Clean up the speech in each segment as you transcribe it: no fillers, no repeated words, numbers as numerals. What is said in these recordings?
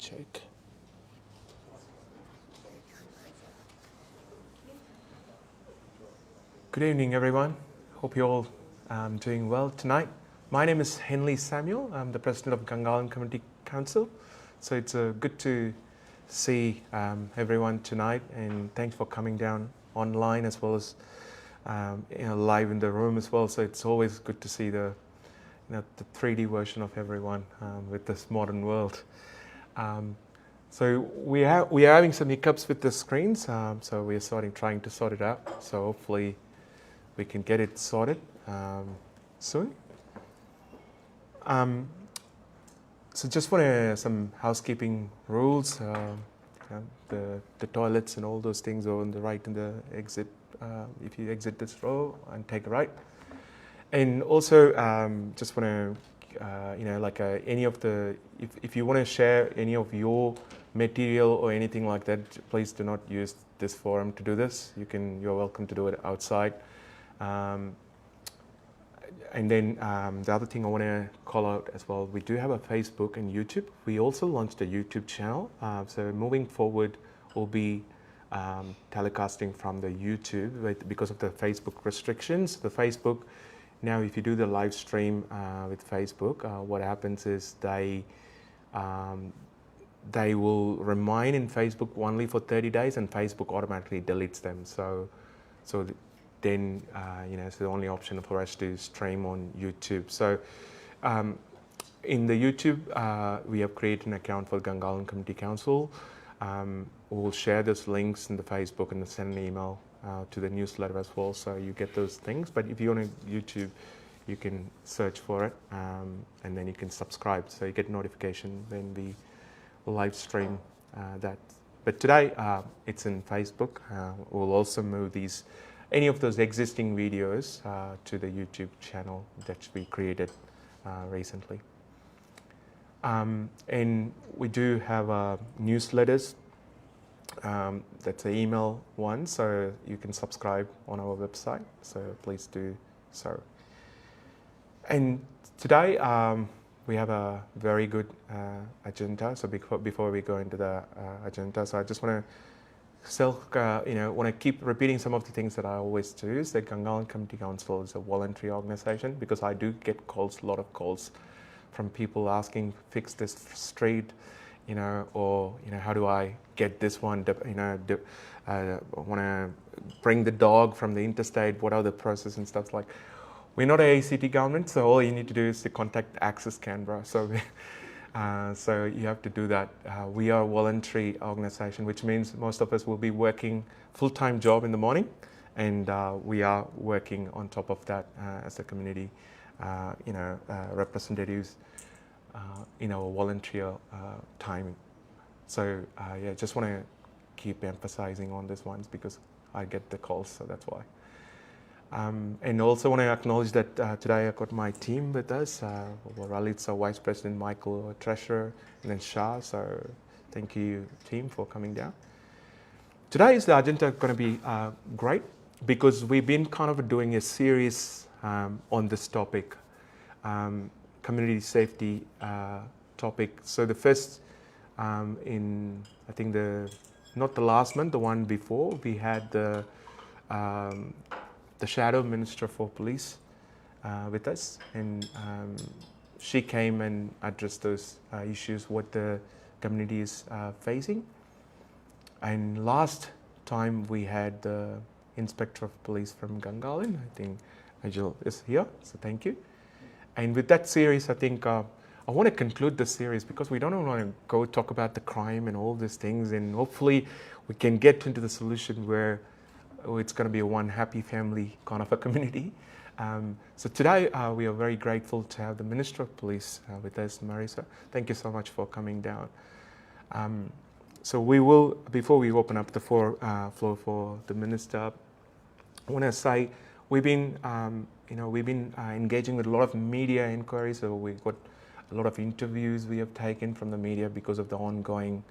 check. Good evening, everyone. Hope you're all doing well tonight. My name is Henley Samuel. I'm the president of Gungahlin Community Council. So it's good to see everyone tonight, and thanks for coming down online as well as live in the room as well. So it's always good to see the 3D version of everyone with this modern world. So we are having some hiccups with the screens, so we are trying to sort it out. So hopefully we can get it sorted soon. So just want some housekeeping rules. The toilets and all those things are on the right in the exit. If you exit this row and take a right. And also just want to, any of the, if you want to share any of your material or anything like that, please do not use this forum to do this. You're welcome to do it outside. And then the other thing I want to call out as well, we do have a Facebook and YouTube. We also launched a YouTube channel. So moving forward, we'll be telecasting from the YouTube because of the Facebook restrictions. The Facebook, now if you do the live stream with Facebook, what happens is they will remain in Facebook only for 30 days and Facebook automatically deletes them. So then it's the only option for us to stream on YouTube. So in the YouTube, we have created an account for Gungahlin Community Council. We'll share those links in the Facebook and send an email to the newsletter as well, so you get those things. But if you're on YouTube, you can search for it and then you can subscribe, so you get notification when we live stream that. But today it's in Facebook. We'll also move any of those existing videos to the YouTube channel that we created recently. And we do have newsletters. That's an email one, so you can subscribe on our website, so please do so. And today we have a very good agenda. So before we go into the agenda, so I just want to keep repeating some of the things that I always do. Is that Gungahlin Community Council is a voluntary organisation, because I do get a lot of calls from people asking, fix this street, or how do I get this one? I want to bring the dog from the interstate. What are the process and stuff like? We're not a ACT government, so all you need to do is to contact Access Canberra. So, so you have to do that. We are a voluntary organisation, which means most of us will be working full-time job in the morning, and we are working on top of that as a community, representatives in our volunteer time. So just want to keep emphasizing on these ones because I get the calls, so that's why. And also want to acknowledge that today I got my team with us. Ralit's our Vice President, Michael, our Treasurer, and then Shah. So thank you, team, for coming down. Today's agenda is going to be great because we've been kind of doing a series on this topic, community safety topic. So the first, I think not the last month, the one before, we had the Shadow Minister for Police with us, and she came and addressed those issues what the community is facing. And last time we had the Inspector of Police from Gungahlin. I think Ajil is here, so thank you. And with that series, I think I want to conclude the series because we don't want to go talk about the crime and all these things, and hopefully we can get into the solution where it's going to be a one happy family kind of a community. So today we are very grateful to have the Minister of Police with us, Marisa. Thank you so much for coming down. So we will, before we open up the floor for the Minister, I want to say we've been engaging with a lot of media inquiries. So we've got a lot of interviews we have taken from the media because of the ongoing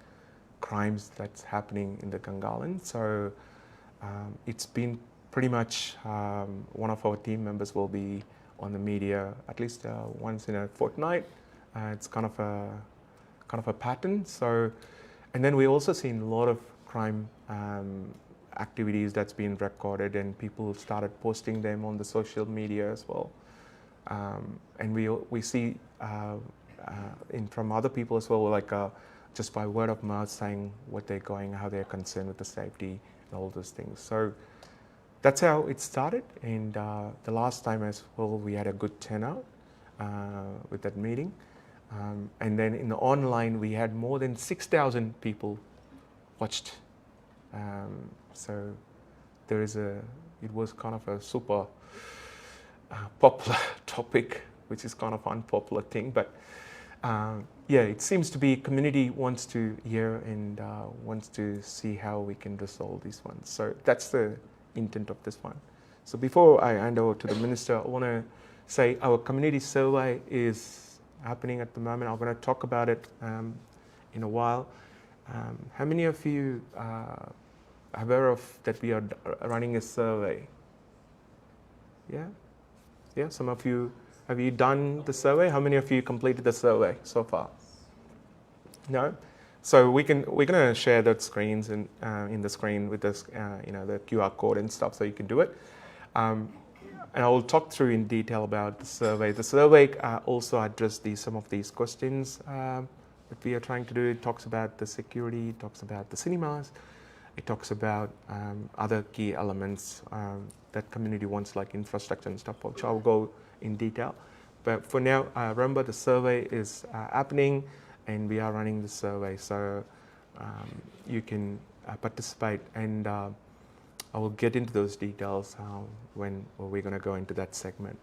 crimes that's happening in the Gungahlin. So it's been pretty much one of our team members will be on the media at least once in a fortnight. It's kind kind of a pattern. So, and then we also seen a lot of crime activities that's been recorded, and people started posting them on the social media as well. And we see from other people as well, like just by word of mouth saying what they're going, how they're concerned with the safety and all those things. So that's how it started. And the last time as well, we had a good turnout with that meeting. And then in the online, we had more than 6,000 people watched. So it was kind of a super popular topic, which is kind of unpopular thing. But yeah, it seems to be community wants to hear and wants to see how we can resolve these ones. So that's the intent of this one. So before I hand over to the Minister, I want to say our community survey is happening at the moment. I'm going to talk about it in a while. How many of you are aware of that we are running a survey? Yeah? Yeah, some of you, have you done the survey? How many of you completed the survey so far? No? So we're going to share the screens and in the screen with this, the QR code and stuff, so you can do it. And I will talk through in detail about the survey. The survey also addressed some of these questions that we are trying to do. It talks about the security, it talks about the cinemas, it talks about other key elements that community wants, like infrastructure and stuff, which I'll go in detail. But for now, remember the survey is happening and we are running the survey, so you can participate, and I will get into those details when we're going to go into that segment.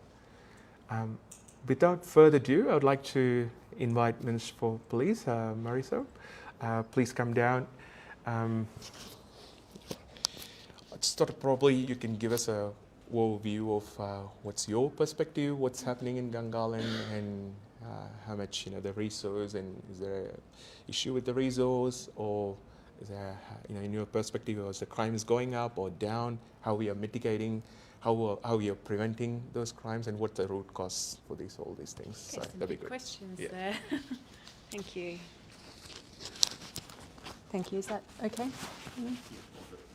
Without further ado, I would like to invite Minister for Police, Marisa. Please come down. I just thought probably you can give us a overview of what's your perspective, what's happening in Gungahlin, and how much the resource, and is there an issue with the resource, or is there, in your perspective, is the crime is going up or down? How we are mitigating, how we are preventing those crimes, and what the root cause for all these things. So some that'd be good good. Questions there. Thank you. Thank you. Is that okay?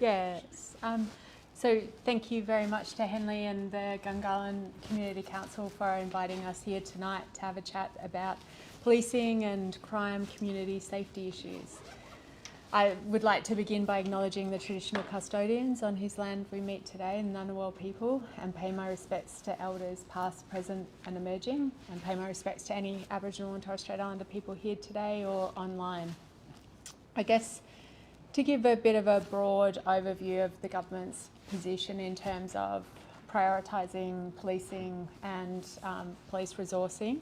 Yes. So thank you very much to Henley and the Gungahlin Community Council for inviting us here tonight to have a chat about policing and crime community safety issues. I would like to begin by acknowledging the traditional custodians on whose land we meet today, the Ngunnawal people, and pay my respects to elders past, present and emerging, and pay my respects to any Aboriginal and Torres Strait Islander people here today or online. I guess to give a bit of a broad overview of the government's position in terms of prioritising policing and police resourcing.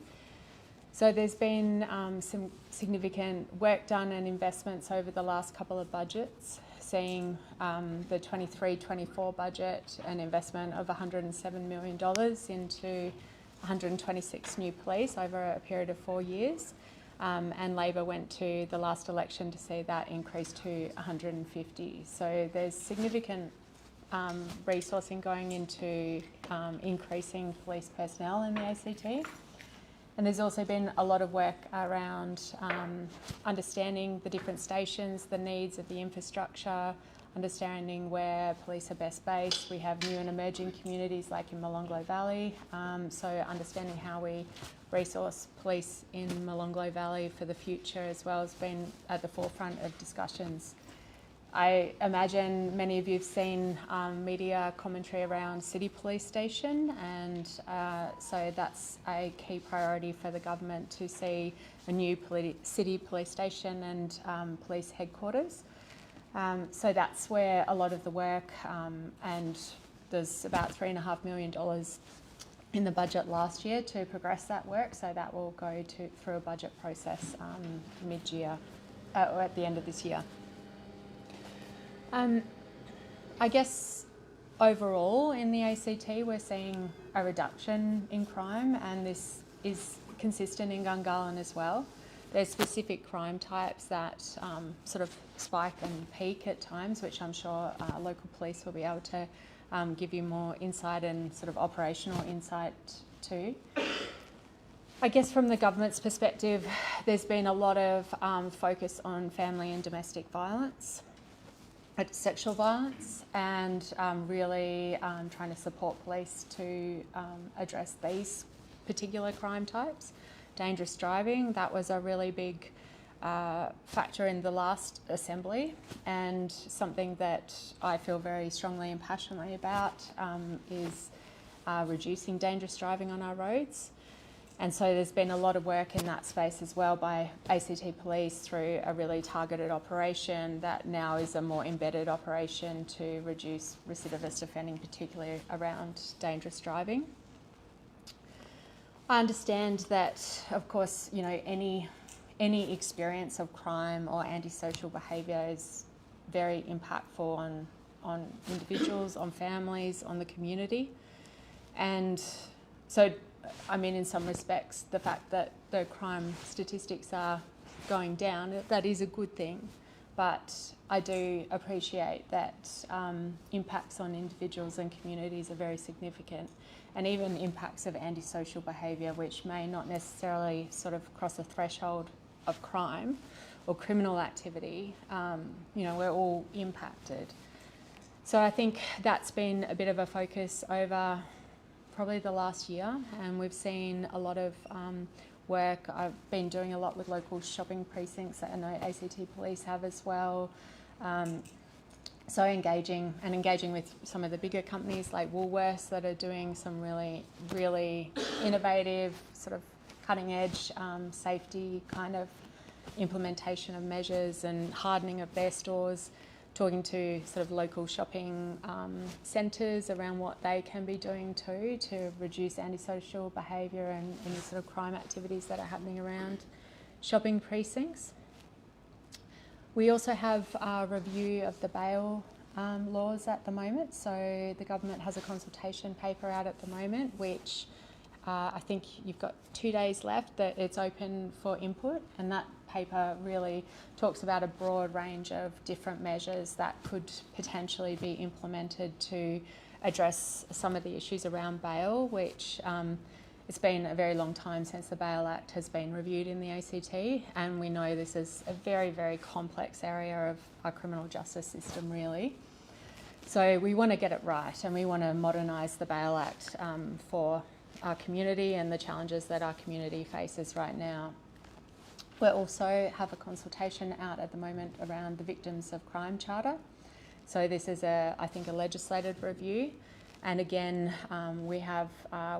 So there's been some significant work done and investments over the last couple of budgets, seeing the 23-24 budget an investment of $107 million into 126 new police over a period of 4 years. And Labor went to the last election to see that increase to 150. So there's significant resourcing going into increasing police personnel in the ACT. And there's also been a lot of work around understanding the different stations, the needs of the infrastructure, understanding where police are best based. We have new and emerging communities like in Molonglo Valley, so understanding how we resource police in Molonglo Valley for the future as well has been at the forefront of discussions. I imagine many of you have seen media commentary around City Police Station, and so that's a key priority for the government to see a new City Police Station and police headquarters. So that's where a lot of the work, and there's about $3.5 million in the budget last year to progress that work, so that will go through a budget process mid-year, or at the end of this year. I guess overall in the ACT we're seeing a reduction in crime, and this is consistent in Gungahlin as well. There's specific crime types that sort of spike and peak at times, which I'm sure local police will be able to give you more insight and sort of operational insight to. I guess from the government's perspective, there's been a lot of focus on family and domestic violence, sexual violence, and really trying to support police to address these particular crime types. Dangerous driving, that was a really big factor in the last Assembly, and something that I feel very strongly and passionately about is reducing dangerous driving on our roads. And so there's been a lot of work in that space as well by ACT Police through a really targeted operation that now is a more embedded operation to reduce recidivist offending, particularly around dangerous driving. I understand that, of course, you know, any experience of crime or antisocial behaviour is very impactful on individuals, on families, on the community. And so, I mean, in some respects, the fact that the crime statistics are going down, that is a good thing. But I do appreciate that impacts on individuals and communities are very significant, and even impacts of antisocial behaviour, which may not necessarily sort of cross a threshold of crime or criminal activity, you know, we're all impacted. So I think that's been a bit of a focus over probably the last year, and we've seen a lot of work. I've been doing a lot with local shopping precincts that I know ACT Police have as well. So engaging with some of the bigger companies like Woolworths that are doing some really, really innovative, sort of cutting edge safety kind of implementation of measures and hardening of their stores, talking to sort of local shopping centres around what they can be doing too to reduce antisocial behaviour and any sort of crime activities that are happening around shopping precincts. We also have a review of the bail laws at the moment. So the government has a consultation paper out at the moment, which I think you've got 2 days left that it's open for input, and that paper really talks about a broad range of different measures that could potentially be implemented to address some of the issues around bail, which it's been a very long time since the Bail Act has been reviewed in the ACT, and we know this is a very, very complex area of our criminal justice system, really. So we want to get it right, and we want to modernise the Bail Act for our community and the challenges that our community faces right now. We also have a consultation out at the moment around the Victims of Crime Charter. So this is, I think, a legislated review. And again, we have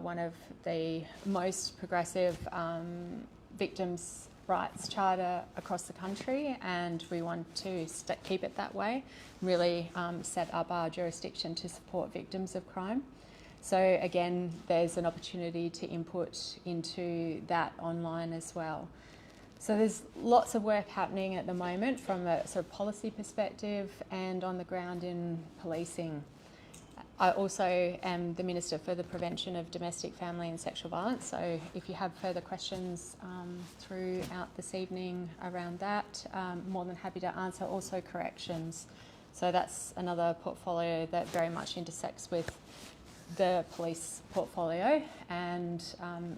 one of the most progressive victims' rights charter across the country, and we want to keep it that way, really set up our jurisdiction to support victims of crime. So again, there's an opportunity to input into that online as well. So there's lots of work happening at the moment from a sort of policy perspective and on the ground in policing. I also am the Minister for the Prevention of Domestic, Family and Sexual Violence, so if you have further questions throughout this evening around that, more than happy to answer. Also corrections. So that's another portfolio that very much intersects with the police portfolio, and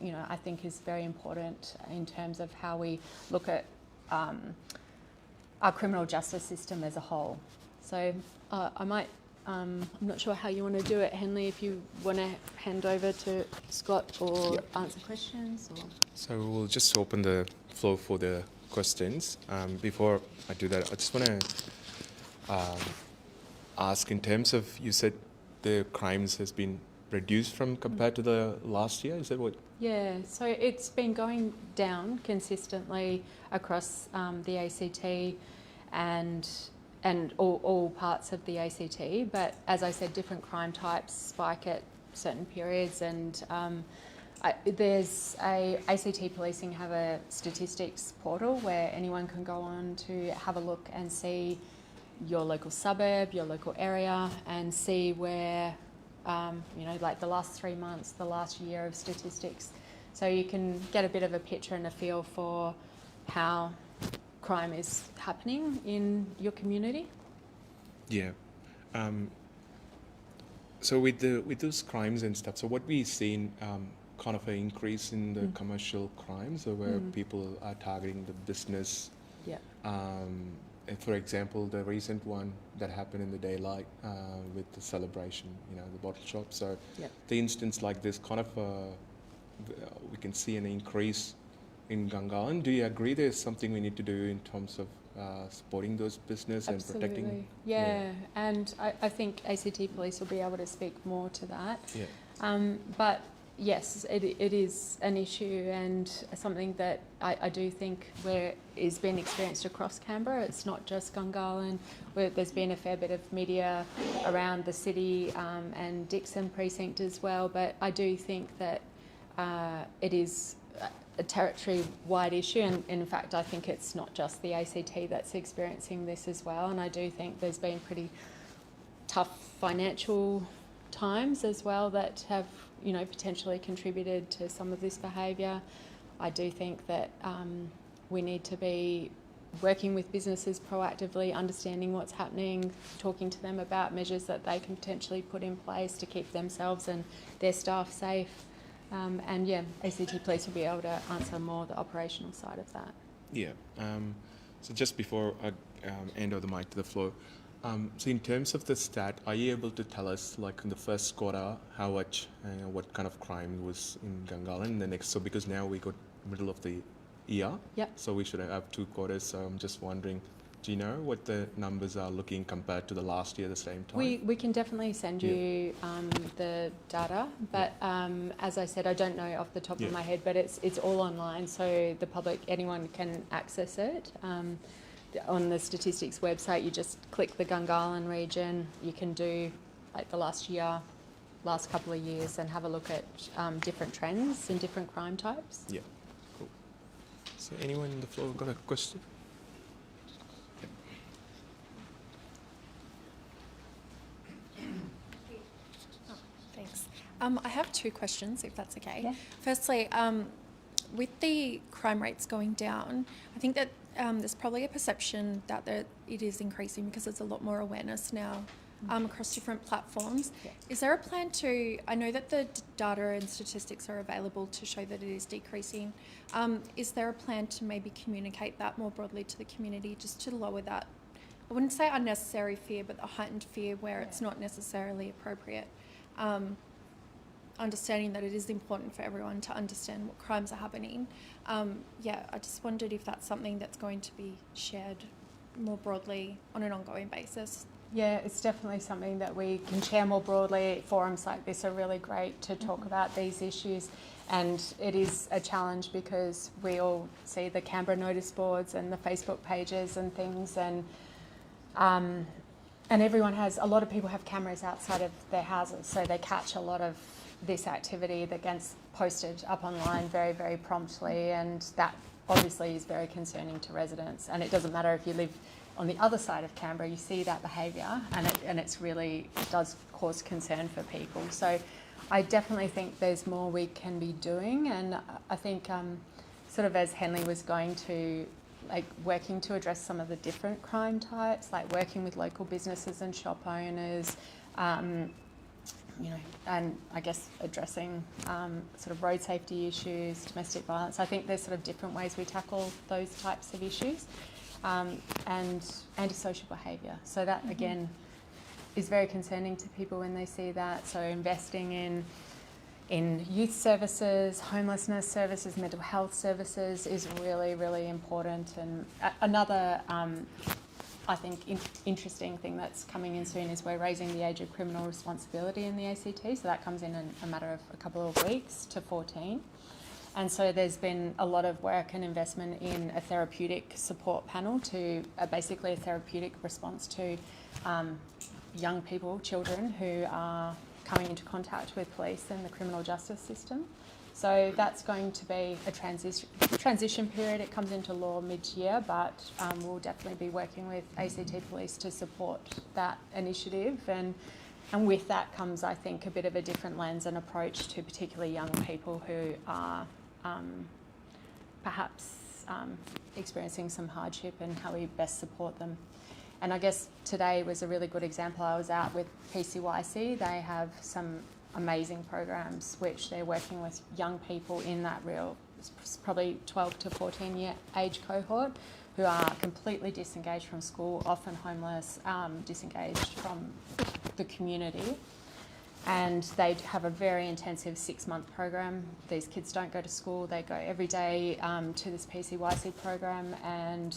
you know, I think is very important in terms of how we look at our criminal justice system as a whole. So I might, I'm not sure how you want to do it, Henley, if you want to hand over to Scott or answer questions. Or... So we'll just open the floor for the questions. Before I do that, I just want to ask, in terms of, you said the crimes has been reduced from compared to the last year, is that what? Yeah, so it's been going down consistently across the ACT and all parts of the ACT, but as I said, different crime types spike at certain periods, and there's ACT Policing have a statistics portal where anyone can go on to have a look and see your local suburb, your local area, and see where, you know, like the last 3 months, the last year of statistics. So you can get a bit of a picture and a feel for how crime is happening in your community. Yeah. So with those crimes and stuff, so what we've seen kind of an increase in the commercial crimes, or where people are targeting the business. Yeah. And for example, the recent one that happened in the daylight with the celebration, the bottle shop. So the instance like this, kind of, we can see an increase in Gungahlin. Do you agree there's something we need to do in terms of supporting those business and protecting? Yeah, and I think ACT Police will be able to speak more to that. Yeah. But yes, it is an issue and something that I do think is being experienced across Canberra. It's not just Gungahlin. There's been a fair bit of media around the city and Dixon precinct as well, but I do think that it is a territory-wide issue, and in fact I think it's not just the ACT that's experiencing this as well, and I do think there's been pretty tough financial times as well that have potentially contributed to some of this behaviour. I do think that we need to be working with businesses proactively, understanding what's happening, talking to them about measures that they can potentially put in place to keep themselves and their staff safe. And ACT Police will be able to answer more the operational side of that. Yeah. So just before I hand over the mic to the floor, so in terms of the stat, are you able to tell us, like in the first quarter, how much, what kind of crime was in Gungahlin in the next? So because now we got middle of the year, so we should have 2 quarters. So I'm just wondering, do you know what the numbers are looking compared to the last year at the same time? We can definitely send you the data, but as I said, I don't know off the top of my head, but it's all online, so the public, anyone can access it. On the statistics website, you just click the Gungahlin region. You can do like the last couple of years, and have a look at different trends and different crime types. Yeah, cool. So anyone on the floor got a question? Thanks. I have 2 questions, if that's okay. Yeah. Firstly, with the crime rates going down, I think that there's probably a perception that it is increasing because there's a lot more awareness now across different platforms. Yeah. Is there a plan to, I know that the data and statistics are available to show that it is decreasing. Is there a plan to maybe communicate that more broadly to the community, just to lower that, I wouldn't say unnecessary fear, but a heightened fear where it's not necessarily appropriate? Understanding that it is important for everyone to understand what crimes are happening. I just wondered if that's something that's going to be shared more broadly on an ongoing basis. Yeah, it's definitely something that we can share more broadly. Forums like this are really great to talk about these issues, and it is a challenge because we all see the Canberra notice boards and the Facebook pages and things, and a lot of people have cameras outside of their houses, so they catch a lot of this activity that gets posted up online very, very promptly, and that obviously is very concerning to residents. And it doesn't matter if you live on the other side of Canberra, you see that behaviour, and it does cause concern for people. So I definitely think there's more we can be doing, and I think sort of as Henley was going to, like, working to address some of the different crime types, like working with local businesses and shop owners, and I guess addressing sort of road safety issues, domestic violence. I think there's sort of different ways we tackle those types of issues, and antisocial behaviour. So that, again, is very concerning to people when they see that. So investing in youth services, homelessness services, mental health services is really, really important. And another I think interesting thing that's coming in soon is we're raising the age of criminal responsibility in the ACT, so that comes in a matter of a couple of weeks to 14. And so there's been a lot of work and investment in a therapeutic support panel to basically a therapeutic response to young people, children who are coming into contact with police and the criminal justice system. So that's going to be a transition period. It comes into law mid-year, but we'll definitely be working with ACT Police to support that initiative. And with that comes, I think, a bit of a different lens and approach to particularly young people who are perhaps experiencing some hardship, and how we best support them. And I guess today was a really good example. I was out with PCYC. They have some amazing programs which they're working with young people in that probably 12 to 14 year age cohort who are completely disengaged from school, often homeless, disengaged from the community. And they have a very intensive 6-month program. These kids don't go to school, they go every day to this PCYC program, and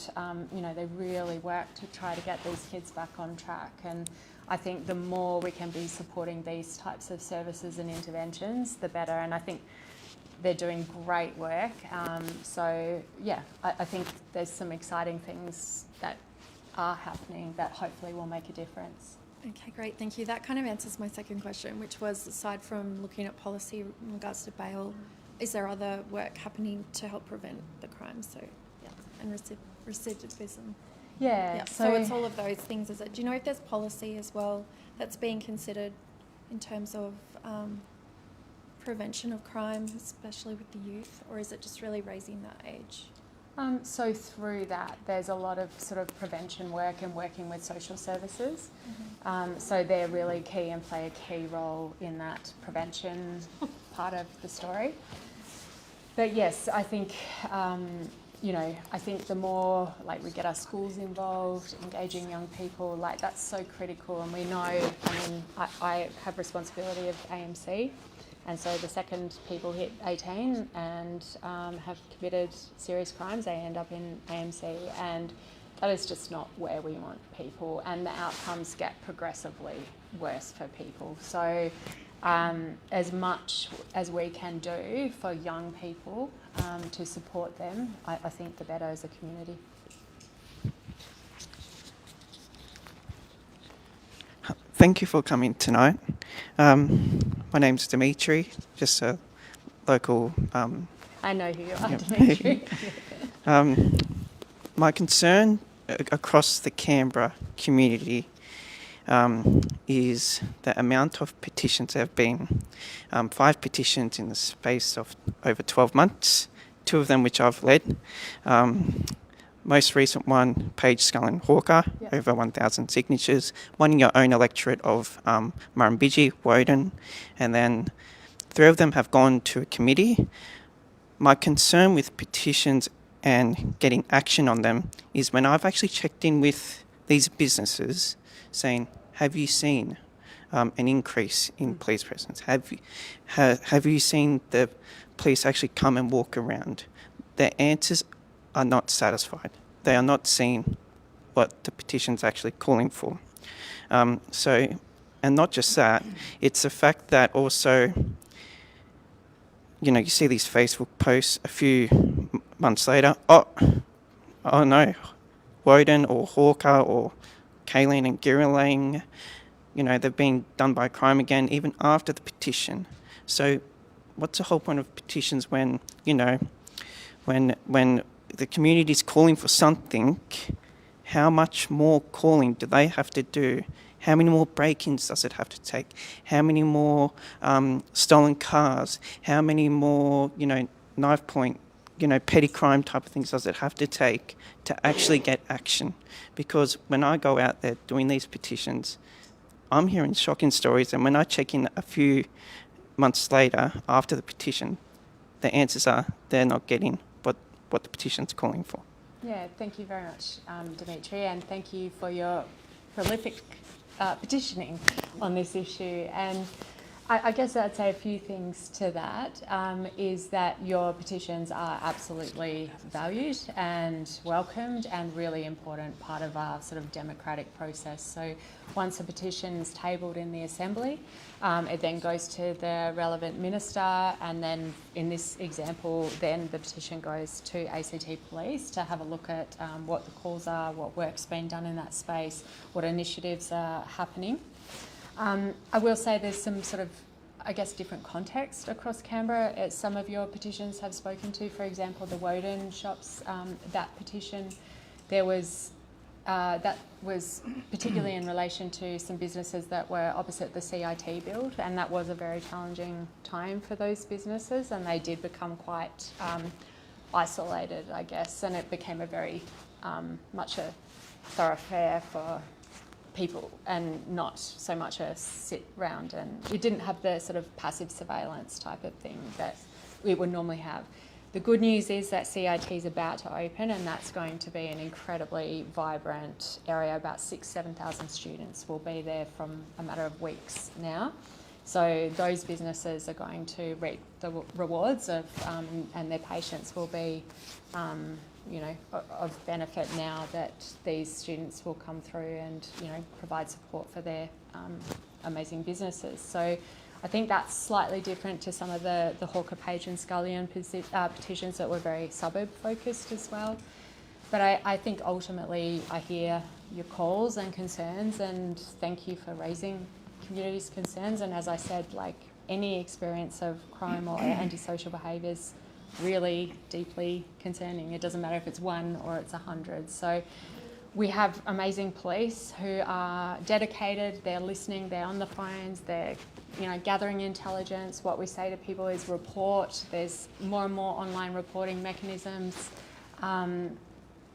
they really work to try to get these kids back on track. And I think the more we can be supporting these types of services and interventions, the better. And I think they're doing great work. I think there's some exciting things that are happening that hopefully will make a difference. Okay, great, thank you. That kind of answers my second question, which was, aside from looking at policy in regards to bail, is there other work happening to help prevent the crime? And recidivism. Yeah. So it's all of those things, is it? Do you know if there's policy as well that's being considered in terms of prevention of crime, especially with the youth, or is it just really raising that age? So through that, there's a lot of sort of prevention work and working with social services. Mm-hmm. So they're really key and play a key role in that prevention part of the story. But yes, I think, I think the more we get our schools involved, engaging young people, that's so critical. And we know, I have responsibility of AMC. And so the second people hit 18 and have committed serious crimes, they end up in AMC, and that is just not where we want people, and the outcomes get progressively worse for people. So as much as we can do for young people to support them, I think the better as a community. Thank you for coming tonight. My name's Dimitri, just a local... I know who you are, Dimitri. My concern across the Canberra community is the amount of petitions. There have been 5 petitions in the space of over 12 months, 2 of them which I've led. Most recent one, Page, Skull and Hawker, yep. Over 1,000 signatures. One in your own electorate of Murrumbidgee, Woden, and then 3 of them have gone to a committee. My concern with petitions and getting action on them is when I've actually checked in with these businesses saying, have you seen an increase in police presence? Have you seen the police actually come and walk around? Their answers are not satisfied. They are not seeing what the petition's actually calling for. And not just that, it's the fact that also, you see these Facebook posts a few months later, oh no, Woden or Hawker or Kaylin and Gungahlin, they've been done by crime again, even after the petition. So what's the whole point of petitions when the community is calling for something? How much more calling do they have to do? How many more break-ins does it have to take? How many more stolen cars? How many more, knife point, petty crime type of things does it have to take to actually get action? Because when I go out there doing these petitions, I'm hearing shocking stories, and when I check in a few months later after the petition, the answers are they're not getting what the petition's calling for. Yeah, thank you very much, Dimitri, and thank you for your prolific petitioning on this issue. And I guess I'd say a few things to that, is that your petitions are absolutely valued and welcomed and really important part of our sort of democratic process. So once a petition is tabled in the Assembly, it then goes to the relevant minister, and then in this example, then the petition goes to ACT Police to have a look at what the calls are, what work's been done in that space, what initiatives are happening. I will say there's some sort of, different context across Canberra. Some of your petitions have spoken to, for example, the Woden shops. That petition, that was particularly in relation to some businesses that were opposite the CIT build, and that was a very challenging time for those businesses, and they did become quite isolated, and it became a very much a thoroughfare for people and not so much a sit round, and we didn't have the sort of passive surveillance type of thing that we would normally have. The good news is that CIT is about to open, and that's going to be an incredibly vibrant area. About 7,000 students will be there from a matter of weeks now. So those businesses are going to reap the rewards of, and their patients will be, of benefit now that these students will come through and, provide support for their amazing businesses. So I think that's slightly different to some of the Hawker Page and Scullion petitions that were very suburb focused as well. But I think ultimately I hear your calls and concerns, and thank you for raising community's concerns. And as I said, like, any experience of crime or antisocial behaviours really deeply concerning. It doesn't matter if it's 1 or it's 100. So we have amazing police who are dedicated, they're listening, they're on the phones, they're gathering intelligence. What we say to people is report. There's more and more online reporting mechanisms,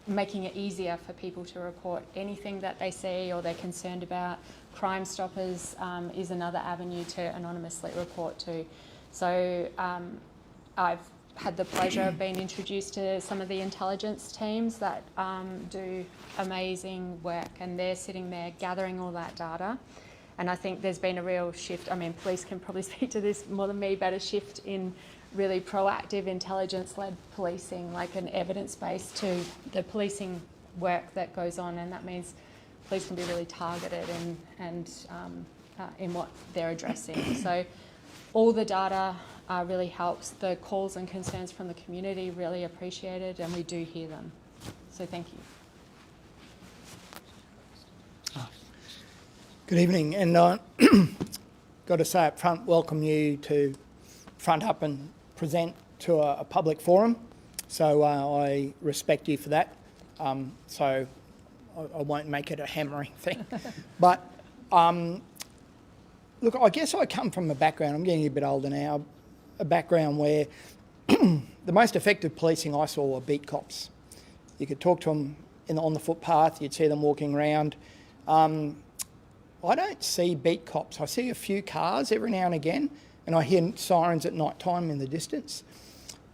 making it easier for people to report anything that they see or they're concerned about. Crime Stoppers is another avenue to anonymously report to. So I've had the pleasure of being introduced to some of the intelligence teams that do amazing work, and they're sitting there gathering all that data. And I think there's been a real shift. I mean, police can probably speak to this more than me, but a shift in really proactive intelligence-led policing, like an evidence base to the policing work that goes on, and that means police can be really targeted and in what they're addressing. So all the data really helps. The calls and concerns from the community really appreciated, and we do hear them. So thank you. Good evening, and got to say up front, welcome you to front up and present to a public forum. So I respect you for that. So I won't make it a hammering thing. But look, I guess I come from a background, I'm getting a bit older now, a background where the most effective policing I saw were beat cops. You could talk to them on the footpath, you'd see them walking around. I don't see beat cops. I see a few cars every now and again, and I hear sirens at night time in the distance.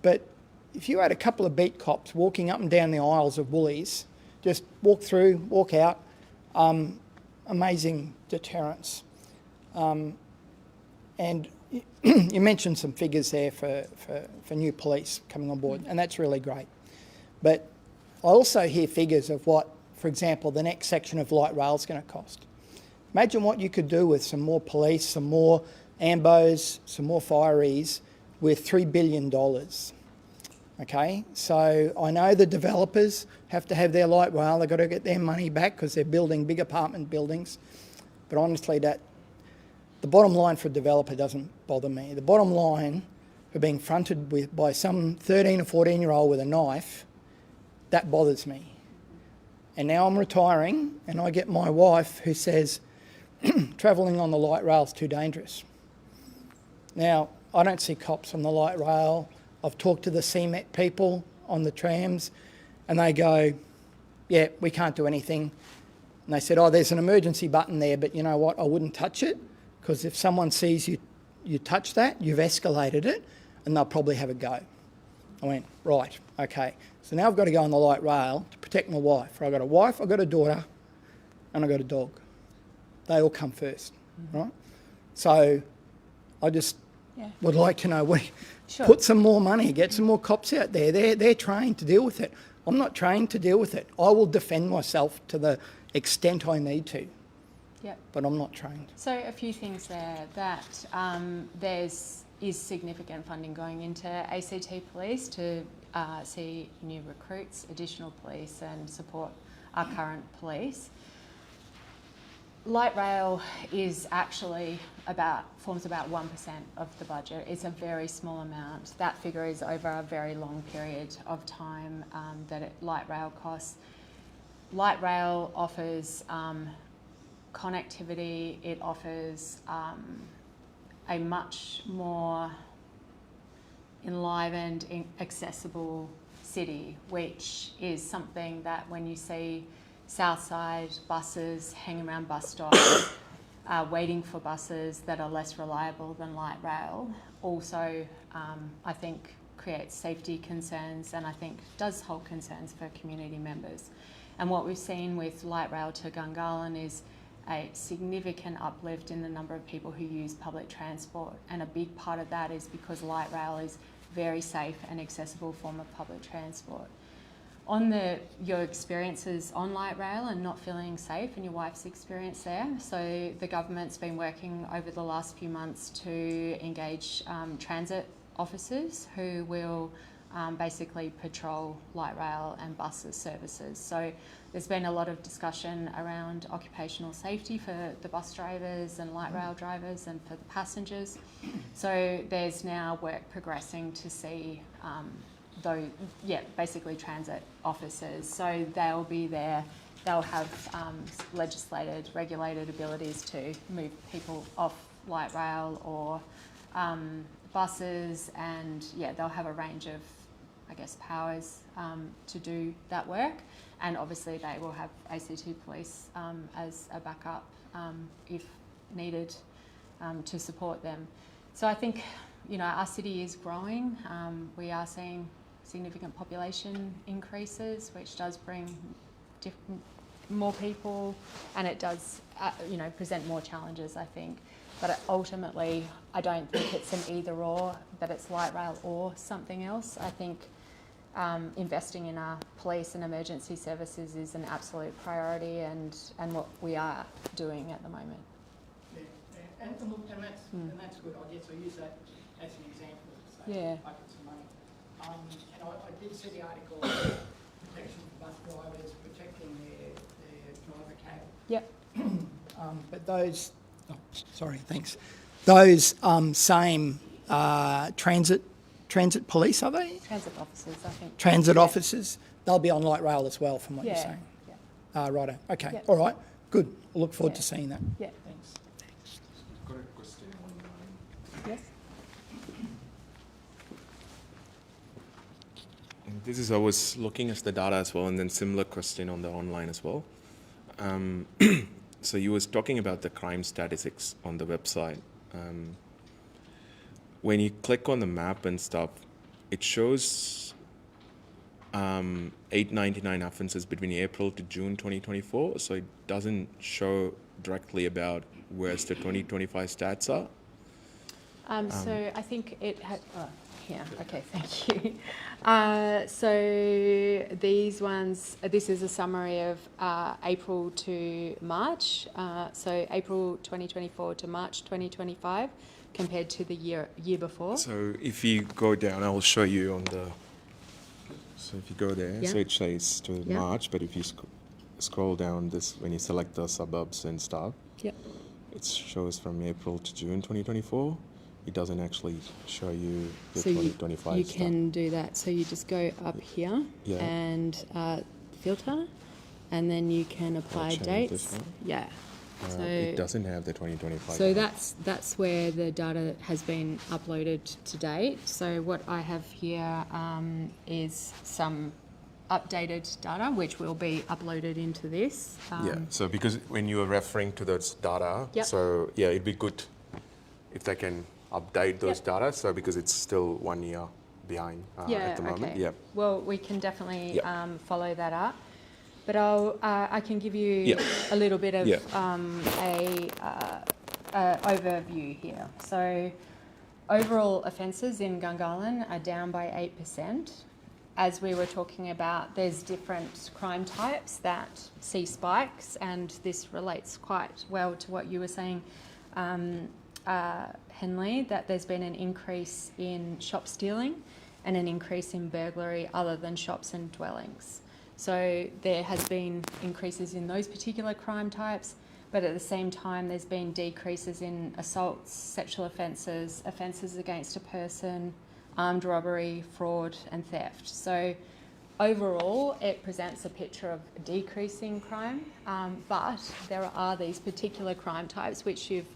But if you had a couple of beat cops walking up and down the aisles of Woolies, just walk through, walk out, amazing deterrence. And you mentioned some figures there for new police coming on board, and that's really great. But I also hear figures of what, for example, the next section of light rail is going to cost. Imagine what you could do with some more police, some more AMBOs, some more fireys with $3 billion. Okay, so I know the developers have to have their light rail, they've got to get their money back because they're building big apartment buildings. But honestly, the bottom line for a developer doesn't bother me. The bottom line for being fronted by some 13 or 14-year-old with a knife, that bothers me. And now I'm retiring, and I get my wife who says, travelling on the light rail is too dangerous. Now, I don't see cops on the light rail. I've talked to the CMET people on the trams, and they go, yeah, we can't do anything. And they said, oh, there's an emergency button there, but you know what, I wouldn't touch it, because if someone sees you touch that, you've escalated it, and they'll probably have a go. I went, right, okay. So now I've got to go on the light rail to protect my wife. I've got a wife, I've got a daughter, and I've got a dog. They all come first, right? So I just would like to know, put some more money, get some more cops out there. They're trained to deal with it. I'm not trained to deal with it. I will defend myself to the extent I need to. Yep. But I'm not trained. So a few things there, that is significant funding going into ACT Police to see new recruits, additional police, and support our current police. Light rail is actually forms about 1% of the budget. It's a very small amount. That figure is over a very long period of time that light rail costs. Light rail offers connectivity. It offers a much more enlivened, accessible city, which is something that when you see south side buses hanging around bus stops, waiting for buses that are less reliable than light rail, also I think creates safety concerns, and I think does hold concerns for community members. And what we've seen with light rail to Gungahlin is a significant uplift in the number of people who use public transport, and a big part of that is because light rail is very safe and accessible form of public transport. On your experiences on light rail and not feeling safe, and your wife's experience there, so the government's been working over the last few months to engage transit officers who will basically patrol light rail and buses services. So there's been a lot of discussion around occupational safety for the bus drivers and light rail drivers and for the passengers. So there's now work progressing to see basically transit officers. So they'll be there, they'll have legislated, regulated abilities to move people off light rail or buses, and they'll have a range of, I guess, powers to do that work. And obviously they will have ACT Police as a backup if needed to support them. So I think, our city is growing. We are seeing significant population increases, which does bring more people, and it does, present more challenges, I think. But ultimately, I don't think it's an either or, that it's light rail or something else. I think investing in our police and emergency services is an absolute priority, and what we are doing at the moment. And that's good. I guess I use that as an example to say buckets of money. And I did see the article protection for bus drivers, protecting their driver cab. Yep. But those, those same transit police, are they? Transit officers, I think. Transit officers, they'll be on light rail as well, from what you're saying. Yeah. Righto. Okay. Yep. All right. Good. I look forward to seeing that. Yeah. Thanks. Got a question online. Yes. And this is, I was looking at the data as well, and then similar question on the online as well. So you was talking about the crime statistics on the website. When you click on the map and stuff, it shows 899 offences between April to June 2024. So it doesn't show directly about where's the 2025 stats are. So I think it had. Yeah, okay, thank you. So these ones, this is a summary of April to March. So April 2024 to March 2025 compared to the year before. So if you go down, I will show you on the. So if you go there, so it shows to March, but if you scroll down this, when you select the suburbs and stuff, it shows from April to June 2024. It doesn't actually show you the 2025 you stuff. can do that. So you just go up here and filter, and then you can apply dates. So it doesn't have the 2025. So that's where the data has been uploaded to date. So what I have here is some updated data, which will be uploaded into this. So because when you were referring to those data, so it'd be good if they can update those data. So because it's still 1 year behind at the moment. Okay. Well, we can definitely follow that up. But I can give you a little bit of a overview here. So overall offences in Gungahlin are down by 8%. As we were talking about, there's different crime types that see spikes, and this relates quite well to what you were saying, Henley, that there's been an increase in shop stealing and an increase in burglary other than shops and dwellings. So there has been increases in those particular crime types, but at the same time there's been decreases in assaults, sexual offences, offences against a person, armed robbery, fraud and theft. So overall it presents a picture of decreasing crime, but there are these particular crime types which you've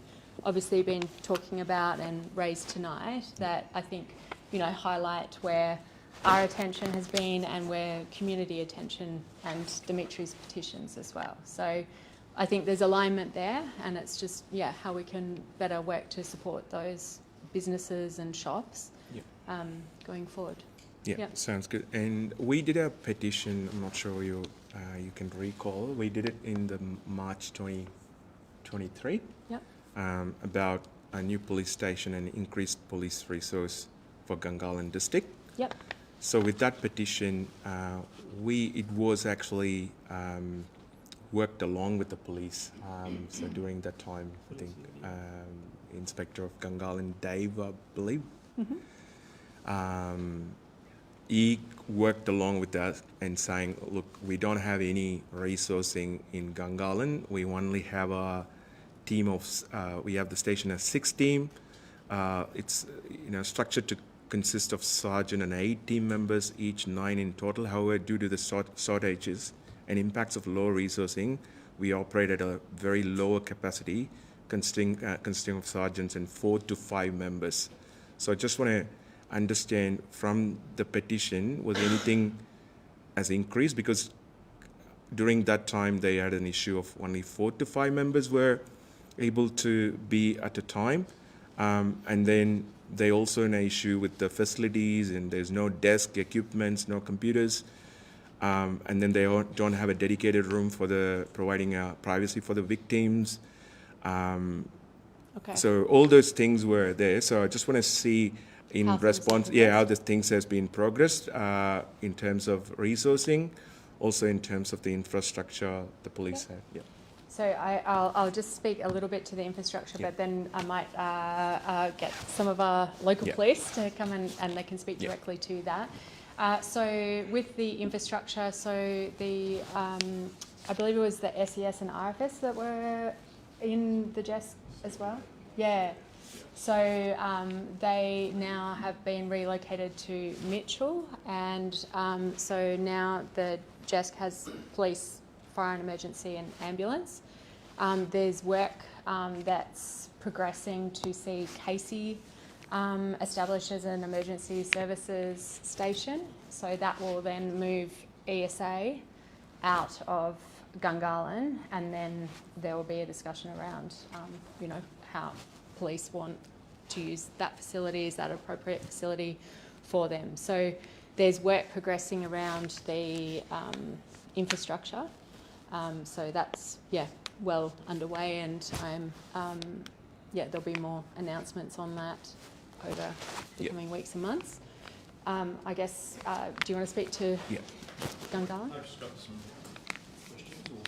obviously been talking about and raised tonight that I think, highlight where our attention has been and where community attention and Dimitri's petitions as well. So I think there's alignment there, and it's just, how we can better work to support those businesses and shops going forward. Yeah, sounds good. And we did a petition, I'm not sure you can recall, we did it in the March 2023 about a new police station and increased police resource for Gungahlin district. Yep. So with that petition, it was actually worked along with the police. So during that time, I think Inspector of Gungahlin, Dave, I believe, he worked along with us and saying, look, we don't have any resourcing in Gungahlin. We only have a team of, we have the station as 6 team. It's structured to consist of sergeant and 8 team members, each 9 in total. However, due to the shortages and impacts of low resourcing, we operate at a very lower capacity, consisting of sergeants and 4 to 5 members. So I just want to understand from the petition, was anything has increased? Because during that time, they had an issue of only 4 to 5 members were able to be at a time. And then they also an issue with the facilities, and there's no desk equipments, no computers. And then they don't have a dedicated room for providing privacy for the victims. Okay. So all those things were there. So I just want to see in How response, things have how the things has been progressed in terms of resourcing, also in terms of the infrastructure the police have. Yeah. So I'll just speak a little bit to the infrastructure, but then I might get some of our local police to come in and they can speak directly to that. So with the infrastructure, so the I believe it was the SES and RFS that were in the GES as well. Yeah. So they now have been relocated to Mitchell, and so now the GESC has police, fire and emergency and ambulance. There's work that's progressing to see Casey established as an emergency services station. So that will then move ESA out of Gungahlin, and then there will be a discussion around, how police want to use that facility. Is that an appropriate facility for them? So there's work progressing around the infrastructure. So that's, well underway, and there'll be more announcements on that over the coming weeks and months. I guess, do you want to speak to Gungahlin? I've just got some questions or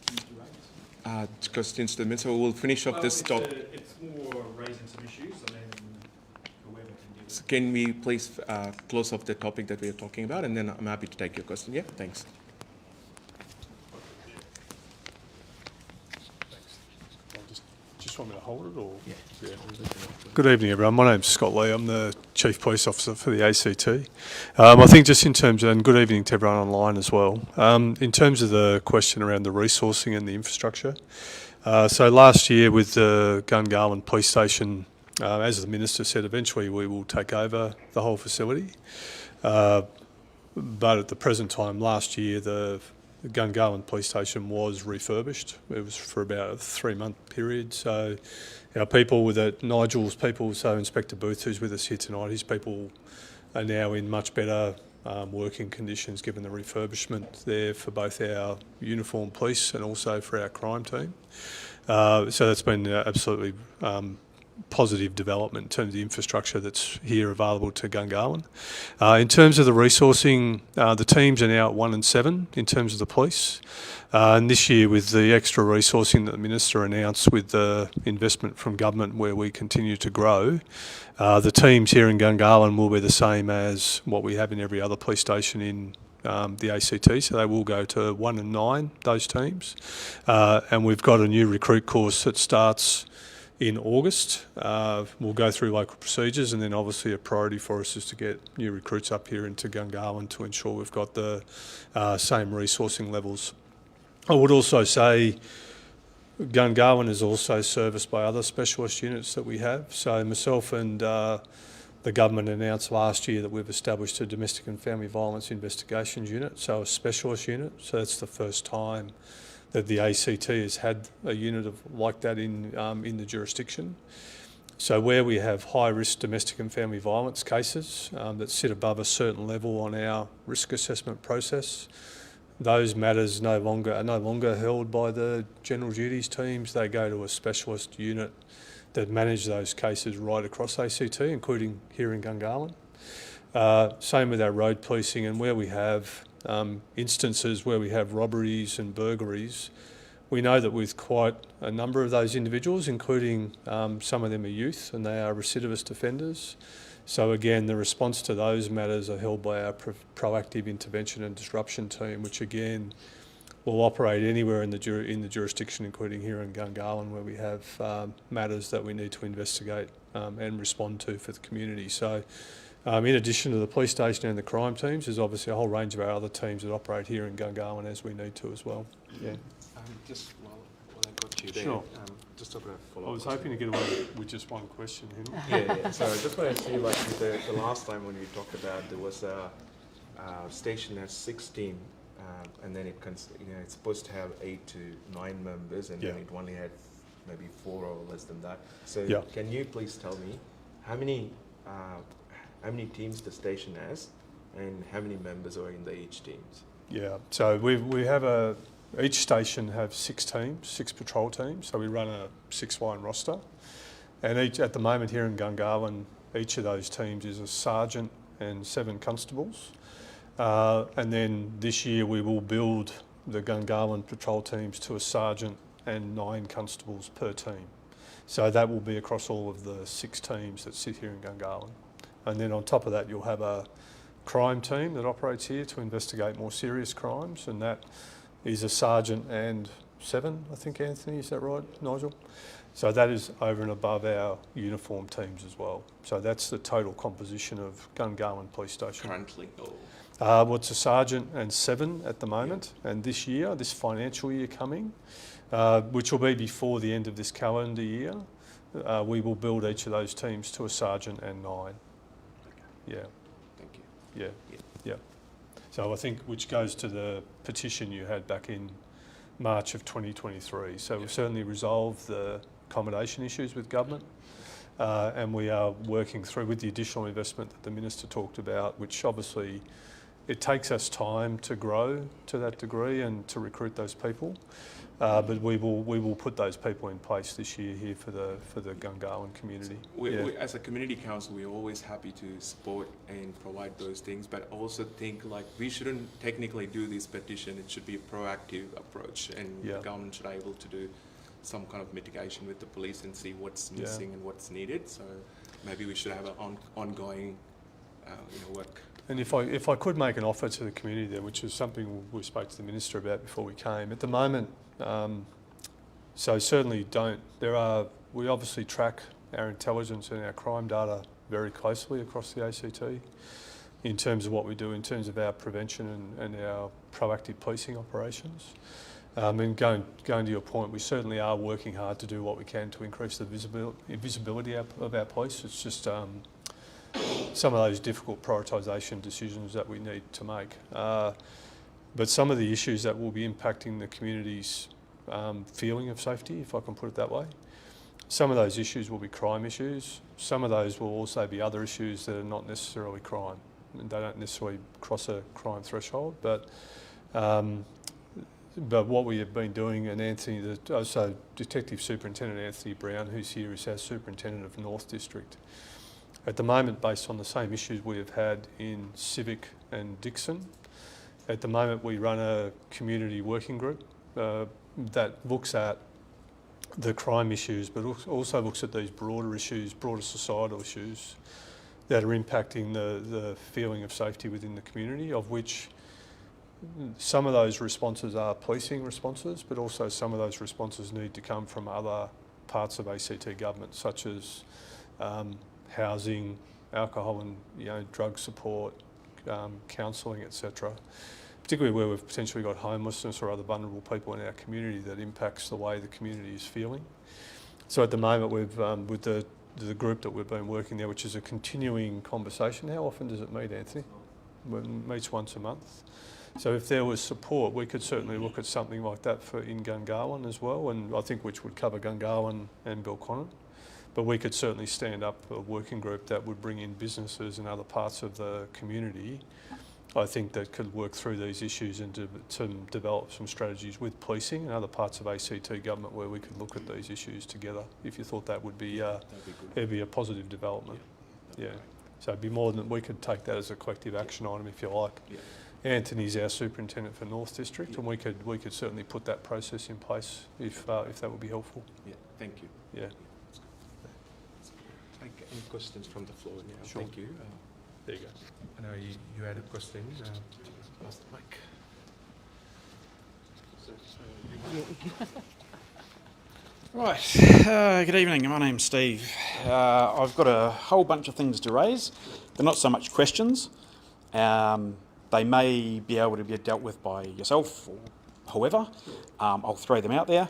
things to raise. Questions to the minister. We'll finish off this topic. It's more raising some issues, and then whoever can deal with So can we please close off the topic that we are talking about, and then I'm happy to take your question. Yeah, thanks. Just want me to hold it, or? Yeah. Good evening, everyone. My name's Scott Lee. I'm the Chief Police Officer for the ACT. I think just in terms of, and good evening to everyone online as well, in terms of the question around the resourcing and the infrastructure. So last year with the Gungahlin Police Station, as the Minister said, eventually we will take over the whole facility. But at the present time, last year, the Gungahlin Police Station was refurbished. It was for about a 3-month period. So our people with it, Nigel's people, so Inspector Booth, who's with us here tonight, his people are now in much better working conditions given the refurbishment there for both our uniformed police and also for our crime team. So that's been absolutely positive development in terms of the infrastructure that's here available to Gungahlin. In terms of the resourcing, the teams are now at 1 and 7 in terms of the police. And this year, with the extra resourcing that the Minister announced with the investment from government where we continue to grow, the teams here in Gungahlin will be the same as what we have in every other police station in the ACT, so they will go to 1 and 9, those teams. And we've got a new recruit course that starts in August. We'll go through local procedures, and then obviously a priority for us is to get new recruits up here into Gungahlin to ensure we've got the same resourcing levels. I would also say Gungahlin is also serviced by other specialist units that we have. So myself and the the government announced last year that we've established a domestic and family violence investigations unit, so a specialist unit. So that's the first time that the ACT has had a unit like that in the jurisdiction. So where we have high-risk domestic and family violence cases that sit above a certain level on our risk assessment process, those matters are no longer held by the general duties teams. They go to a specialist unit that manage those cases right across ACT, including here in Gungahlin. Same with our road policing, and where we have instances where we have robberies and burglaries, we know that with quite a number of those individuals, including some of them are youth and they are recidivist offenders. So again, the response to those matters are held by our proactive intervention and disruption team, which again will operate anywhere in the jurisdiction, including here in Gungahlin, where we have matters that we need to investigate and respond to for the community. So in addition to the police station and the crime teams, there's obviously a whole range of our other teams that operate here in Gungahlin as we need to as well. Yeah. Just while I got you there, Sure. just talking about follow-up. I was hoping to get away with just one question, Yeah, yeah. So I just wanted to see, like, with the last time when we talked about, there was a station has 16, and then it's supposed to have 8 to 9 members, and then it only had maybe 4 or less than that. So can you please tell me how many teams the station has, and how many members are in each teams? Yeah. So we have each station have 6 teams, 6 patrol teams. So we run a 6-line roster, and at the moment here in Gungahlin, each of those teams is a sergeant and 7 constables. And then this year we will build the Gungahlin patrol teams to a sergeant and 9 constables per team. So that will be across all of the 6 teams that sit here in Gungahlin. And then on top of that, you'll have a crime team that operates here to investigate more serious crimes, and that is a sergeant and 7, I think, Anthony, is that right, Nigel? So that is over and above our uniform teams as well. So that's the total composition of Gungahlin Police Station. Currently? Well, it's a sergeant and 7 at the moment, and this financial year coming, which will be before the end of this calendar year, we will build each of those teams to a sergeant and 9. Okay. Yeah. Thank you. Yeah. So I think, which goes to the petition you had back in March of 2023. So we've certainly resolved the accommodation issues with government, and we are working through with the additional investment that the Minister talked about, which obviously it takes us time to grow to that degree and to recruit those people. But we will put those people in place this year here for the Gungahlin community. We, as a community council, we're always happy to support and provide those things, but also think like we shouldn't technically do this petition. It should be a proactive approach, and the government should be able to do some kind of mitigation with the police and see what's missing and what's needed. So maybe we should have an ongoing work. And if I could make an offer to the community there, which is something we spoke to the Minister about before we came, at the moment, so certainly we obviously track our intelligence and our crime data very closely across the ACT in terms of what we do in terms of our prevention and our proactive policing operations. And going to your point, we certainly are working hard to do what we can to increase the visibility of our police. It's just some of those difficult prioritisation decisions that we need to make. But some of the issues that will be impacting the community's feeling of safety, if I can put it that way, some of those issues will be crime issues. Some of those will also be other issues that are not necessarily crime. They don't necessarily cross a crime threshold, but what we have been doing, and Anthony, so Detective Superintendent Anthony Brown, who's here, is our Superintendent of North District. At the moment, based on the same issues we have had in Civic and Dixon, at the moment we run a community working group that looks at the crime issues, but also looks at these broader issues, broader societal issues that are impacting the feeling of safety within the community, of which some of those responses are policing responses, but also some of those responses need to come from other parts of ACT government, such as housing, alcohol and drug support, counselling, etc. Particularly where we've potentially got homelessness or other vulnerable people in our community that impacts the way the community is feeling. So at the moment, we've with the the group that we've been working there, which is a continuing conversation. How often does it meet, Anthony? It meets once a month. So if there was support, we could certainly look at something like that in Gungahlin as well, and I think which would cover Gungahlin and Belconnen. But we could certainly stand up a working group that would bring in businesses and other parts of the community, I think, that could work through these issues and to develop some strategies with policing and other parts of ACT government where we could look at these issues together, if you thought that would be, it'd be a positive development. Yeah. So it'd be more than, we could take that as a collective action item, if you like. Yeah. Anthony's our superintendent for North District, and we could certainly put that process in place if that would be helpful. Yeah, thank you. Yeah. Any questions from the floor now? Sure. Thank you. There you go. I know you had a question. Pass the mic. Right, good evening, my name's Steve. I've got a whole bunch of things to raise. They're not so much questions. They may be able to be dealt with by yourself or whoever. I'll throw them out there.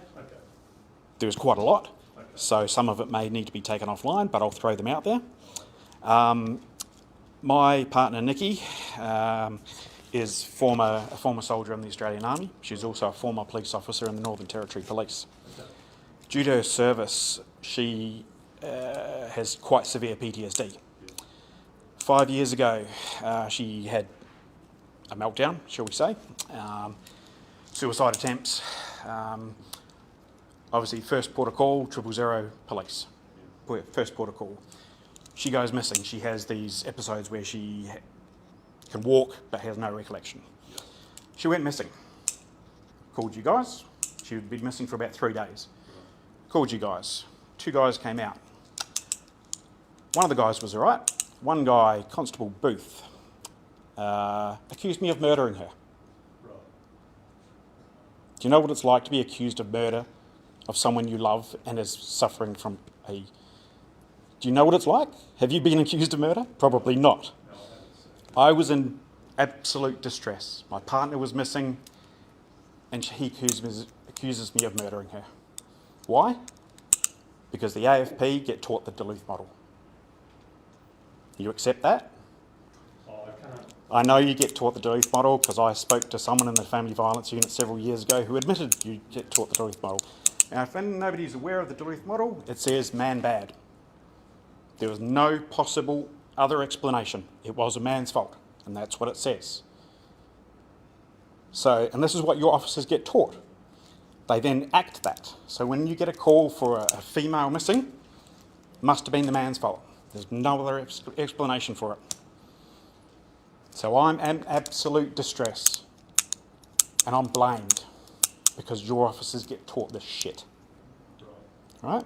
There's quite a lot, so some of it may need to be taken offline, but I'll throw them out there. My partner Nikki is a former soldier in the Australian Army. She's also a former police officer in the Northern Territory Police. Due to her service, she has quite severe PTSD. 5 years ago, she had a meltdown, shall we say. Suicide attempts. Obviously, first port of call, 000 police. First port of call. She goes missing. She has these episodes where she can walk but has no recollection. She went missing. Called you guys. She had been missing for about 3 days. Called you guys. 2 guys came out. One of the guys was all right. One guy, Constable Booth, accused me of murdering her. Do you know what it's like to be accused of murder of someone you love and is suffering from a... Do you know what it's like? Have you been accused of murder? Probably not. I was in absolute distress. My partner was missing and he accuses me of murdering her. Why? Because the AFP get taught the Duluth model. You accept that? I know you get taught the Duluth model because I spoke to someone in the family violence unit several years ago who admitted you get taught the Duluth model. Now, if nobody's aware of the Duluth model, it says man bad. There was no possible other explanation. It was a man's fault, and that's what it says. So, and this is what your officers get taught. They then act that. So when you get a call for a female missing, it must have been the man's fault. There's no other explanation for it. So I'm in absolute distress, and I'm blamed because your officers get taught this shit. Right?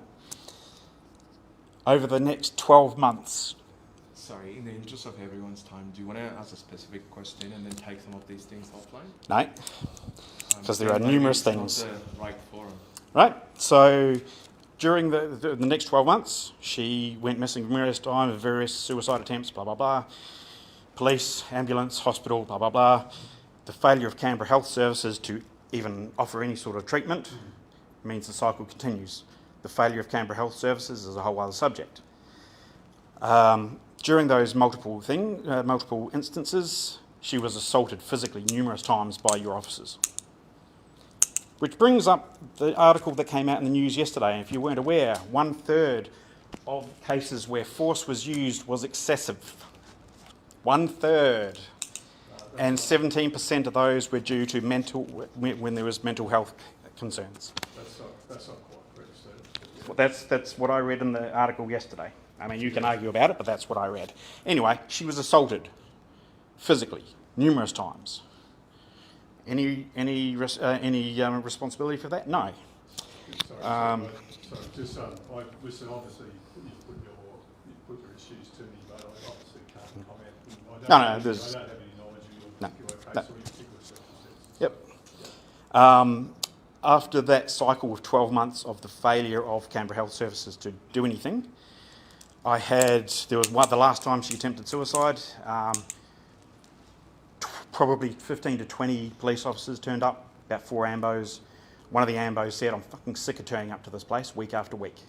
Over the next 12 months. Sorry, in the interest of everyone's time, do you want to ask a specific question and then take some of these things offline? No, because there are numerous things. Not the right forum. Right, so during the next 12 months, she went missing numerous times, various suicide attempts, blah, blah, blah. Police, ambulance, hospital, blah, blah, blah. The failure of Canberra Health Services to even offer any sort of treatment means the cycle continues. The failure of Canberra Health Services is a whole other subject. During those multiple instances, she was assaulted physically numerous times by your officers. Which brings up the article that came out in the news yesterday. And if you weren't aware, 1/3 of cases where force was used was excessive. 1/3. And 17% of those were due to when there was mental health concerns. That's not quite correct, That's what I read in the article yesterday. I mean, you can argue about it, but that's what I read. Anyway, she was assaulted physically numerous times. Any responsibility for that? No. Listen, obviously you put your issues to me, but I obviously can't comment. No, I don't have any knowledge of your particular case or your particular circumstances. Yep. After that cycle of 12 months of the failure of Canberra Health Services to do anything, the last time she attempted suicide, probably 15 to 20 police officers turned up, about 4 ambos. One of the ambos said, "I'm fucking sick of turning up to this place week after week."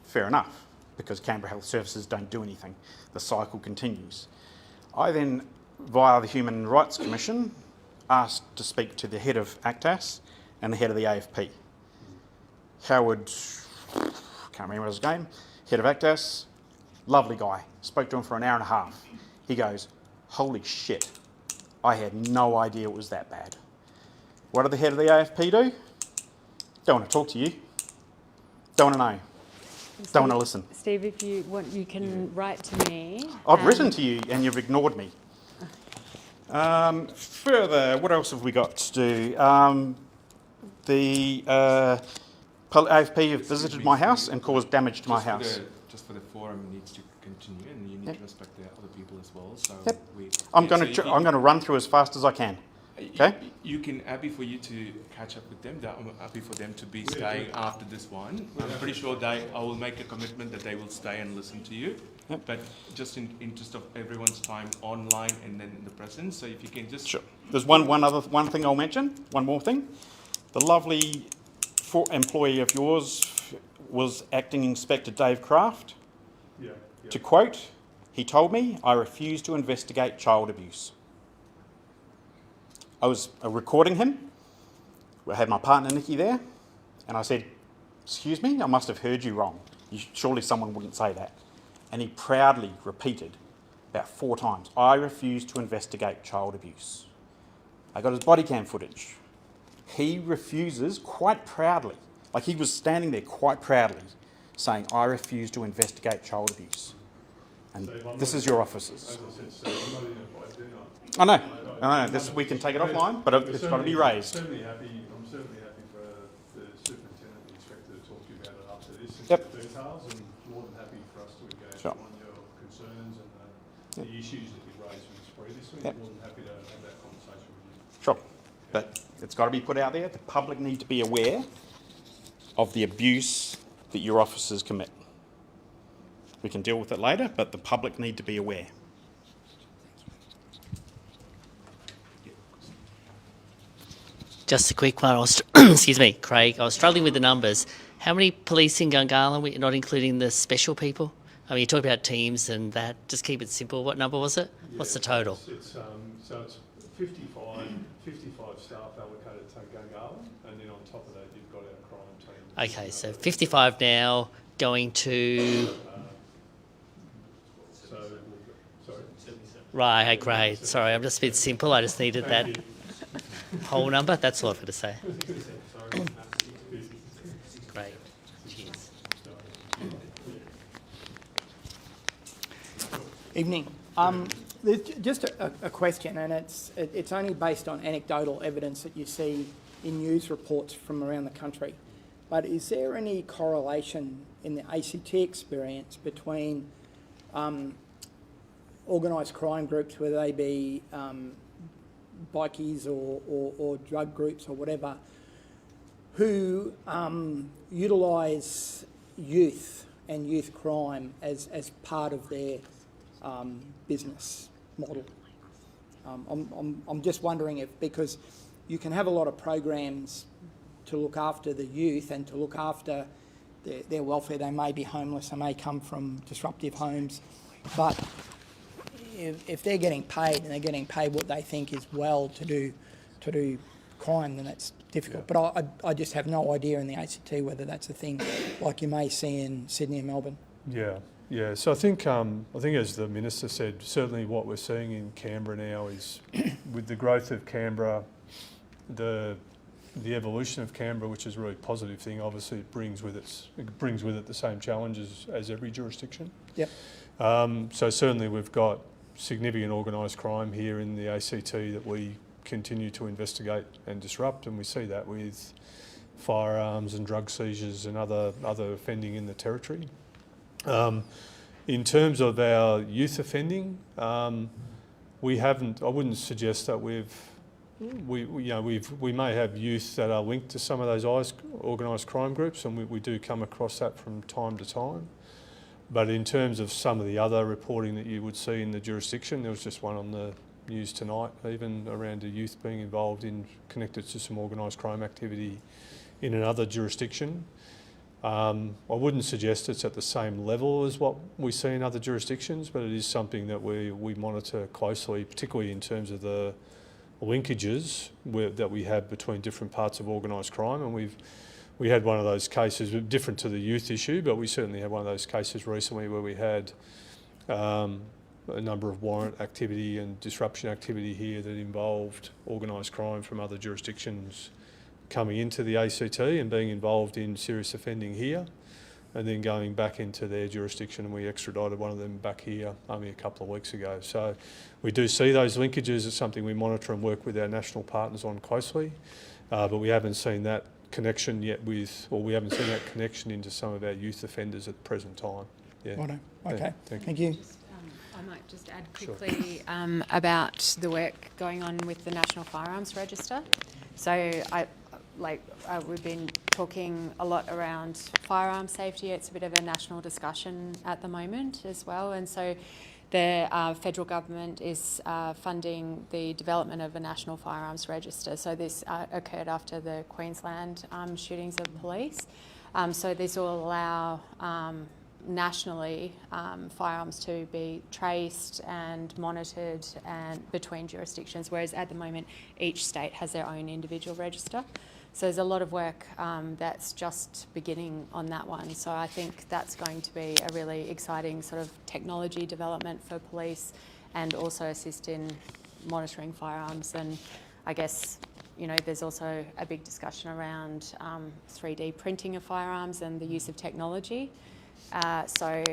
Fair enough. because Canberra Health Services don't do anything. The cycle continues. I then, via the Human Rights Commission, asked to speak to the head of ACTAS and the head of the AFP. Howard, can't remember his name, head of ACTAS, lovely guy. Spoke to him for an hour and a half. He goes, holy shit, I had no idea it was that bad. What did the head of the AFP do? Don't want to talk to you. Don't want to know. Don't want to listen. Steve, if you want, you can write to me. I've written to you and you've ignored me. Further, what else have we got to do? The AFP have visited my house and caused damage to my house. Just for the forum needs to continue, and you need to respect the other people as well. So I'm going to run through as fast as I can. Okay. You can happy for you to catch up with them. I'm happy for them to be staying after this one. I'm pretty sure I will make a commitment that they will stay and listen to you. Yep. But just in interest of everyone's time online and then in the present, so if you can just... Sure. There's one thing I'll mention, one more thing. The lovely employee of yours was Acting Inspector Dave Craft. Yeah. To quote, he told me, I refuse to investigate child abuse. I was recording him. I had my partner Nikki there, and I said, excuse me, I must have heard you wrong. Surely someone wouldn't say that. And he proudly repeated about 4 times, I refuse to investigate child abuse. I got his body cam footage. He refuses quite proudly, like he was standing there quite proudly saying, I refuse to investigate child abuse. And this is your officers. I know. We can take it offline, but it's got to be raised. I'm certainly happy for the superintendent and inspector to talk to you about it after this in Yep. details, and more than happy for us to engage Sure. on your concerns and the issues that you've raised with us previously. Yep. More than happy to have that conversation with you. Sure. But it's got to be put out there. The public need to be aware of the abuse that your officers commit. We can deal with it later, but the public need to be aware. Just a quick one. Excuse me, Craig. I was struggling with the numbers. How many police in Gungahlin, not including the special people? I mean, you talk about teams and that. Just keep it simple. What number was it? Yeah, what's the total? It's 55 staff allocated to Gungahlin, and then on top of that, you've got our crime team. Okay, so 55 now going to... Right, hey, great. Sorry, I'm just a bit simple. I just needed that whole number. That's all I've got to say. Great. Cheers. Evening. There's just a question, and it's only based on anecdotal evidence that you see in news reports from around the country. But is there any correlation in the ACT experience between organised crime groups, whether they be bikies or drug groups or whatever, who utilise youth and youth crime as part of their business model? I'm just wondering if, because you can have a lot of programs to look after the youth and to look after their welfare. They may be homeless, they may come from disruptive homes, but if they're getting paid and they're getting paid what they think is well to do crime, then that's difficult. Yeah. But I just have no idea in the ACT whether that's a thing like you may see in Sydney and Melbourne. Yeah. So I think as the Minister said, certainly what we're seeing in Canberra now is with the growth of Canberra, the evolution of Canberra, which is a really positive thing. Obviously, it brings with it the same challenges as every jurisdiction. Yep. So certainly we've got significant organised crime here in the ACT that we continue to investigate and disrupt, and we see that with firearms and drug seizures and other offending in the territory. In terms of our youth offending, we haven't. I wouldn't suggest that we may have youth that are linked to some of those organised crime groups, and we do come across that from time to time. But in terms of some of the other reporting that you would see in the jurisdiction, there was just one on the news tonight, even around a youth being involved in connected to some organised crime activity in another jurisdiction. I wouldn't suggest it's at the same level as what we see in other jurisdictions, but it is something that we monitor closely, particularly in terms of the linkages that we have between different parts of organised crime. And we had one of those cases, different to the youth issue, but we certainly had one of those cases recently where we had a number of warrant activity and disruption activity here that involved organised crime from other jurisdictions coming into the ACT and being involved in serious offending here, and then going back into their jurisdiction, and we extradited one of them back here only a couple of weeks ago. So we do see those linkages. It's something we monitor and work with our national partners on closely, but we haven't seen that connection yet we haven't seen that connection into some of our youth offenders at the present time. Yeah. Righto. Okay. Yeah, Thank you. I might just add quickly about the work going on with the National Firearms Register. So we've been talking a lot around firearm safety. It's a bit of a national discussion at the moment as well. And so the federal government is funding the development of a national firearms register. So this occurred after the Queensland shootings of police. So this will allow nationally firearms to be traced and monitored and between jurisdictions, whereas at the moment each state has their own individual register. So there's a lot of work that's just beginning on that one. So I think that's going to be a really exciting sort of technology development for police and also assist in monitoring firearms. And I guess, you know, there's also a big discussion around 3D printing of firearms and the use of technology. So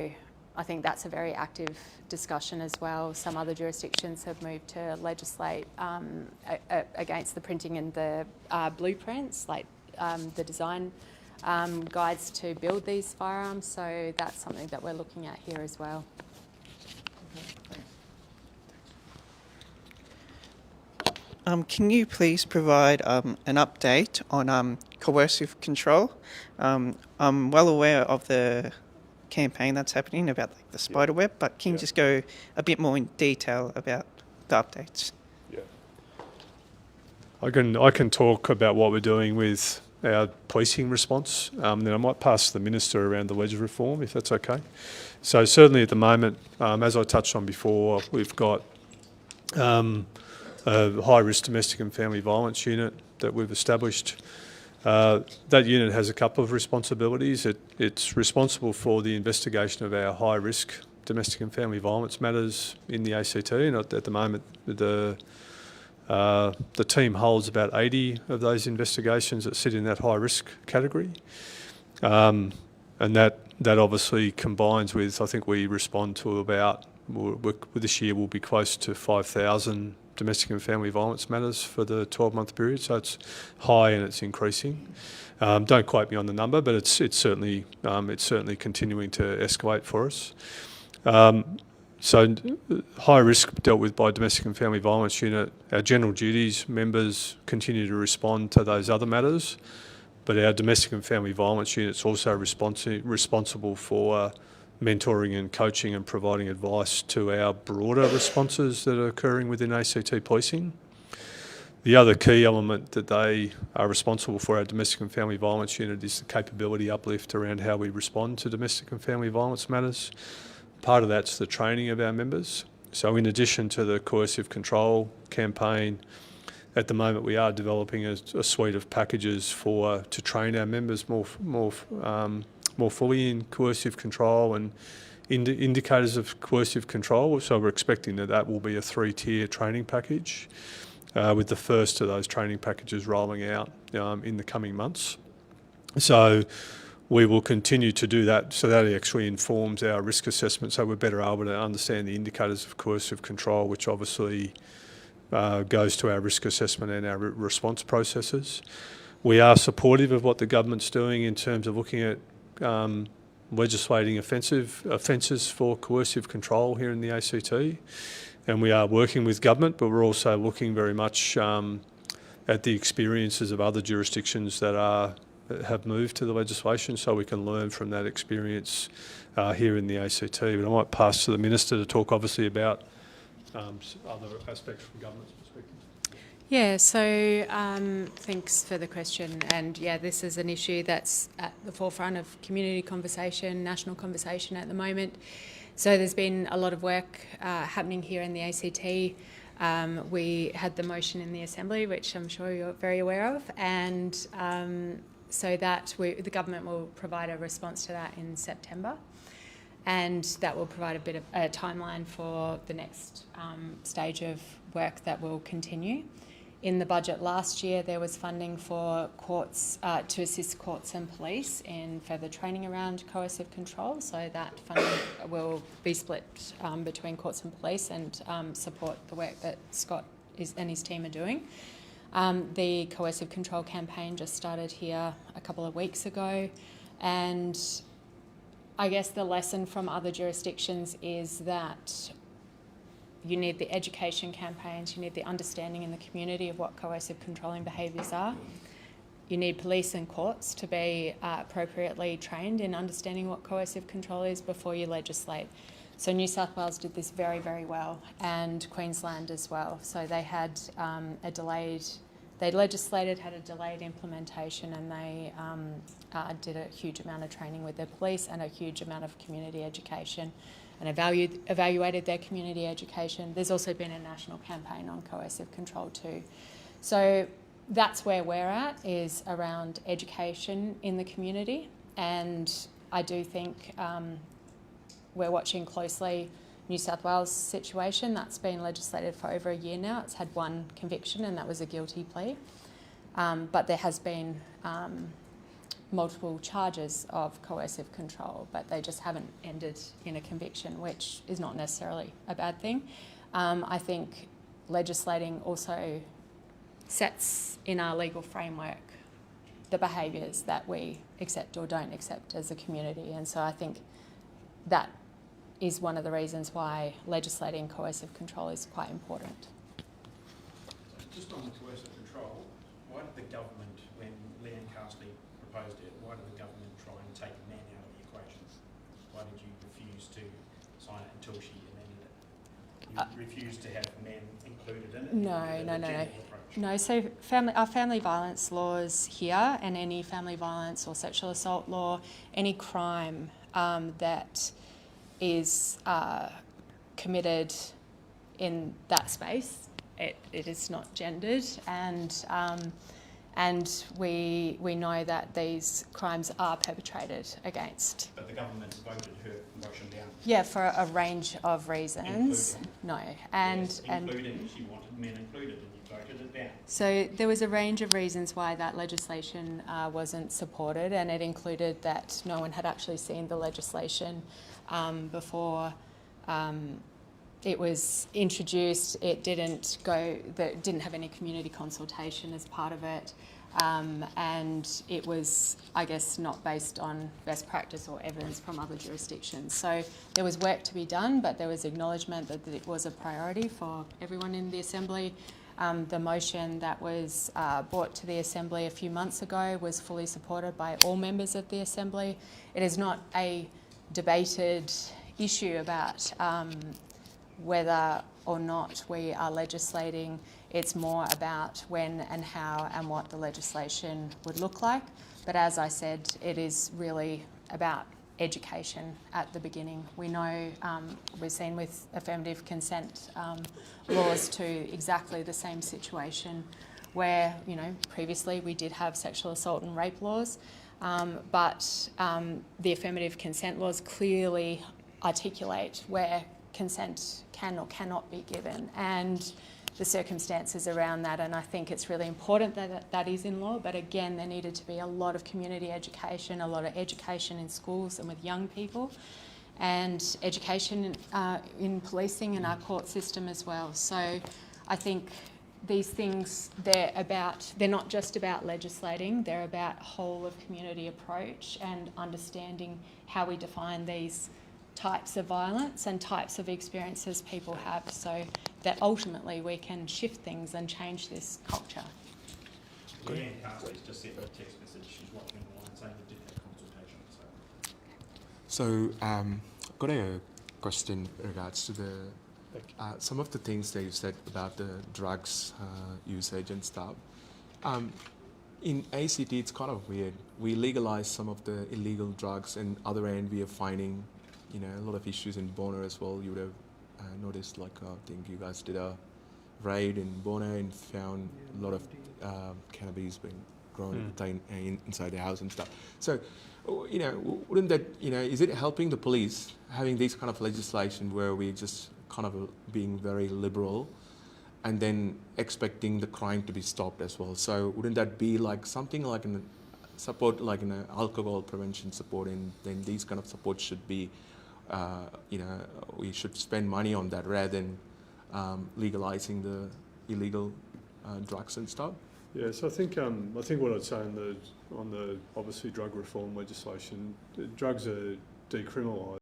I think that's a very active discussion as well. Some other jurisdictions have moved to legislate against the printing and the blueprints, like the design guides to build these firearms. So that's something that we're looking at here as well. Can you please provide an update on coercive control? I'm well aware of the campaign that's happening about the spider web, but can you just go a bit more in detail about the updates? Yeah, I can talk about what we're doing with our policing response. Then I might pass the Minister around the ledger reform, if that's okay. So certainly at the moment, as I touched on before, we've got a high-risk domestic and family violence unit that we've established. That unit has a couple of responsibilities. It's responsible for the investigation of our high-risk domestic and family violence matters in the ACT, and at the moment the team holds about 80 of those investigations that sit in that high-risk category, and that obviously combines with, I think we respond to about, this year will be close to 5,000 domestic and family violence matters for the 12-month period, so it's high and it's increasing. Don't quote me on the number, but it's certainly continuing to escalate for us. So high risk dealt with by domestic and family violence unit. Our general duties members continue to respond to those other matters, but our domestic and family violence unit's also responsible for mentoring and coaching and providing advice to our broader responses that are occurring within ACT policing. The other key element that they are responsible for, our domestic and family violence unit, is the capability uplift around how we respond to domestic and family violence matters. Part of that's the training of our members. So in addition to the coercive control campaign, at the moment we are developing a suite of packages to train our members more fully in coercive control and indicators of coercive control. So we're expecting that will be a 3-tier training package, with the first of those training packages rolling out in the coming months. So we will continue to do that, so that actually informs our risk assessment, so we're better able to understand the indicators of coercive control, which obviously goes to our risk assessment and our response processes. We are supportive of what the government's doing in terms of looking at legislating offences for coercive control here in the ACT, and we are working with government, but we're also looking very much at the experiences of other jurisdictions that have moved to the legislation, so we can learn from that experience here in the ACT. But I might pass to the Minister to talk obviously about other aspects from government's perspective. Yeah, so thanks for the question. And yeah, this is an issue that's at the forefront of community conversation, national conversation at the moment. So there's been a lot of work happening here in the ACT. We had the motion in the Assembly, which I'm sure you're very aware of, and so that the government will provide a response to that in September, and that will provide a bit of a timeline for the next stage of work that will continue. In the budget last year, there was funding for courts to assist courts and police in further training around coercive control. So that funding will be split between courts and police and support the work that Scott and his team are doing. The coercive control campaign just started here a couple of weeks ago, and I guess the lesson from other jurisdictions is that you need the education campaigns, you need the understanding in the community of what coercive controlling behaviours are. You need police and courts to be appropriately trained in understanding what coercive control is before you legislate. So New South Wales did this very, very well, and Queensland as well. So they had they legislated, had a delayed implementation, and they did a huge amount of training with their police and a huge amount of community education, and evaluated their community education. There's also been a national campaign on coercive control too. So that's where we're at, is around education in the community. And I do think we're watching closely New South Wales situation. That's been legislated for over a year now. It's had one conviction, and that was a guilty plea. But there has been multiple charges of coercive control, but they just haven't ended in a conviction, which is not necessarily a bad thing. I think legislating also sets in our legal framework the behaviours that we accept or don't accept as a community, and so I think that is one of the reasons why legislating coercive control is quite important. Just on the coercive control, why did the government, when Leanne Carsley proposed it, why did the government try and take men out of the equation? Why did you refuse to sign it until she amended it? You refused to have men included in it? No. So our family violence laws here, and any family violence or sexual assault law, any crime that is committed in that space, it is not gendered, and we know that these crimes are perpetrated against. But the government voted her motion down. Yeah, for a range of reasons. Including? No, Including, she wanted men included, and you voted it down. So there was a range of reasons why that legislation wasn't supported, and it included that no one had actually seen the legislation before it was introduced. It didn't have any community consultation as part of it, and it was, I guess, not based on best practice or evidence from other jurisdictions. So there was work to be done, but there was acknowledgement that it was a priority for everyone in the Assembly. The motion that was brought to the Assembly a few months ago was fully supported by all members of the Assembly. It is not a debated issue about whether or not we are legislating. It's more about when and how and what the legislation would look like. But as I said, it is really about education at the beginning. We know, we've seen with affirmative consent laws to exactly the same situation where, previously we did have sexual assault and rape laws, but the affirmative consent laws clearly articulate where consent can or cannot be given and the circumstances around that, and I think it's really important that that is in law. But again, there needed to be a lot of community education, a lot of education in schools and with young people, and education in policing and our court system as well. So I think these things, they're not just about legislating, they're about whole of community approach and understanding how we define these types of violence and types of experiences people have, so that ultimately we can shift things and change this culture. Leanne Carsley's just sent me a text message. She's watching online saying we did have consultation. So I've got a question in regards to the Some of the things that you said about the drugs usage and stuff. In ACT, it's kind of weird. We legalize some of the illegal drugs, and other end we are finding, a lot of issues in Bono as well. You would have noticed, I think you guys did a raid in Bono and found a lot of cannabis being grown inside the house and stuff. So, wouldn't that, is it helping the police having this kind of legislation where we just kind of being very liberal and then expecting the crime to be stopped as well? So wouldn't that be like something like an support, like an alcohol prevention support, and then these kind of support should be, we should spend money on that rather than legalizing the illegal drugs and stuff? Yeah, so I think what I'd say on the obviously drug reform legislation, drugs are decriminalised.